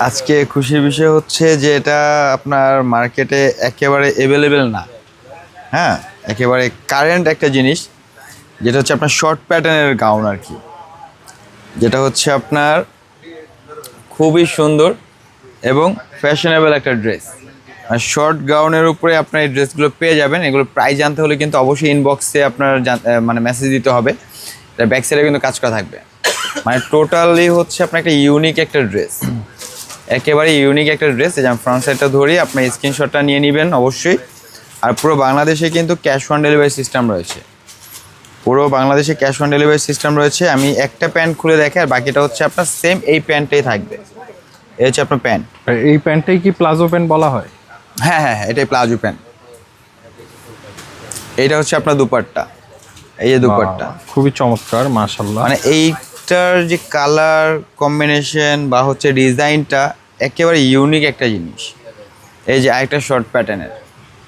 আজকে খুশির বিষয় হচ্ছে যে এটা আপনার মার্কেটে একেবারে অ্যাভেলেবেল না। হ্যাঁ, একেবারে কারেন্ট একটা জিনিস, যেটা হচ্ছে আপনার শর্ট প্যাটার্নের গাউন আর কি, যেটা হচ্ছে আপনার খুবই সুন্দর এবং ফ্যাশনেবল একটা ড্রেস। আর শর্ট গাউনের উপরে আপনার এই ড্রেসগুলো পেয়ে যাবেন। এগুলো প্রাইস জানতে হলে কিন্তু অবশ্যই ইনবক্সে আপনার মানে মেসেজ দিতে হবে। এটা ব্যাক সাইডে কিন্তু কাজ করা থাকবে। মানে টোটালি হচ্ছে আপনার একটা ইউনিক একটা ড্রেস, একেবারে ইউনিক একটা ড্রেস। যেমন ফ্রন্ট সাইডটা ধরি, আপনার স্ক্রিনশটটা নিয়ে নেবেন অবশ্যই। আর পুরো বাংলাদেশে কিন্তু ক্যাশ অন ডেলিভারি সিস্টেম রয়েছে। পুরো বাংলাদেশে ক্যাশ অন ডেলিভারি সিস্টেম রয়েছে। আমি একটা প্যান্ট খুলে দেখে, আর বাকিটা হচ্ছে আপনার সেম এই প্যান্টটাই থাকবে। এই হচ্ছে আপনার প্যান্ট। এই প্যান্টটাই কি প্লাজো প্যান্ট বলা হয়? হ্যাঁ হ্যাঁ হ্যাঁ, এটাই প্লাজো প্যান্ট। এইটা হচ্ছে আপনার দুপাট্টা। এই যে দুপাট্টা, খুবই চমৎকার মাশাআল্লাহ। মানে এইটার যে কালার কম্বিনেশন বা হচ্ছে ডিজাইনটা একেবারে ইউনিক একটা জিনিস। এই যে আরেকটা শর্ট প্যাটার্নের,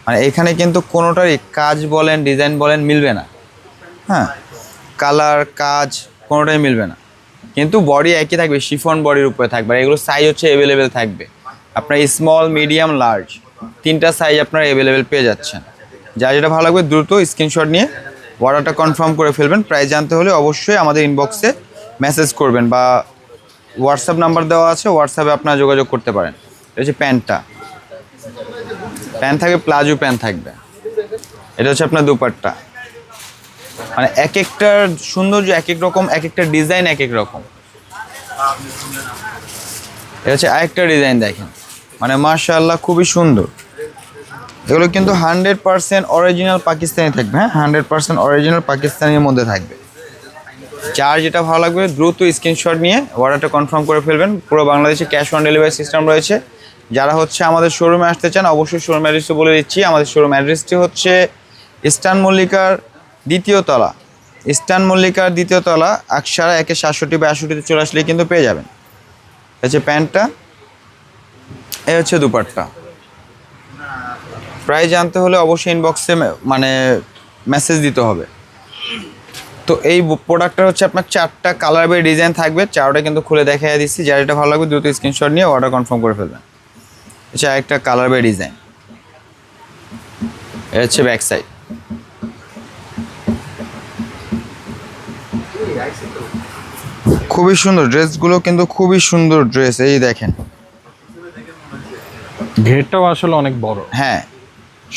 মানে এখানে কিন্তু কোনোটারই কাজ বলেন ডিজাইন বলেন মিলবে না। হ্যাঁ, কালার কাজ কোনোটাই মিলবে না, কিন্তু বডি একই থাকবে, শিফন বডির উপরে থাকবে। আর এগুলো সাইজ হচ্ছে অ্যাভেলেবেল থাকবে আপনার স্মল মিডিয়াম লার্জ, তিনটা সাইজ আপনার অ্যাভেলেবেল পেয়ে যাচ্ছেন। যা যেটা ভালো লাগবে দ্রুত স্ক্রিনশট নিয়ে অর্ডারটা কনফার্ম করে ফেলবেন। প্রাইস জানতে হলে অবশ্যই আমাদের ইনবক্সে মেসেজ করবেন বা হোয়াটসঅ্যাপ নাম্বার দেওয়া আছে, হোয়াটসঅ্যাপে আপনারা যোগাযোগ করতে পারেন। এটা হচ্ছে প্যান্টটা, প্যান্ট থাকবে, প্লাজো প্যান্ট থাকবে। এটা হচ্ছে আপনার দুপাট্টা। মানে এক একটার সৌন্দর্য এক এক রকম, এক একটা ডিজাইন এক এক রকম। এটা হচ্ছে আরেকটা ডিজাইন দেখেন, মানে মাশাআল্লাহ খুবই সুন্দর। এগুলো কিন্তু 100% অরিজিনাল পাকিস্তানি থাকবে। হ্যাঁ, 100% অরিজিনাল পাকিস্তানির মধ্যে থাকবে। যার যেটা ভালো লাগবে দ্রুত স্ক্রিনশট নিয়ে অর্ডারটা কনফার্ম করে ফেলবেন। পুরো বাংলাদেশে ক্যাশ অন ডেলিভারি সিস্টেম রয়েছে। যারা হচ্ছে আমাদের শোরুমে আসতে চান অবশ্যই শোরুম অ্যাড্রেসটা বলে দিচ্ছি। আমাদের শোরুম অ্যাড্রেসটি হচ্ছে ইস্টার্ন মল্লিকার দ্বিতীয় তলা, ইস্টার্ন মল্লিকার দ্বিতীয় তলা, আকসারা 1-67 বা 62-তে চলে আসলে কিন্তু পেয়ে যাবেন। হচ্ছে প্যান্টটা, এই হচ্ছে দুপাট্টা। প্রাইস জানতে হলে অবশ্যই ইনবক্সে মানে মেসেজ দিতে হবে। তো এই প্রোডাক্টটা হচ্ছে আপনার 4টা কালার বা ডিজাইন থাকবে, 4টা কিন্তু খুলে দেখাই দিচ্ছি। যার এটা ভালো লাগবে দ্রুত স্ক্রিনশট নিয়ে অর্ডার কনফার্ম করে ফেলবেন। এটা একটা কালার বা ডিজাইন। এটা হচ্ছে ব্যাক সাইড। খুবই সুন্দর ড্রেসগুলো, কিন্তু খুবই সুন্দর ড্রেস। এই দেখেন, ঘেরটাও আসলে অনেক বড়। হ্যাঁ,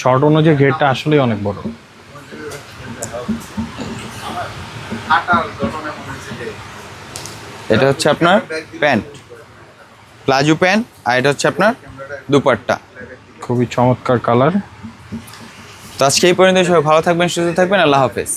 শর্ট অনুযায়ী ঘেরটা আসলেই অনেক বড়। এটা হচ্ছে আপনার প্যান্ট, প্লাজো প্যান্ট। আর এটা হচ্ছে আপনার দুপাট্টা। খুবই চমৎকার কালার। তো আজকে এই পর্যন্ত, সবাই ভালো থাকবেন, সুস্থ থাকবেন। আল্লাহ হাফেজ।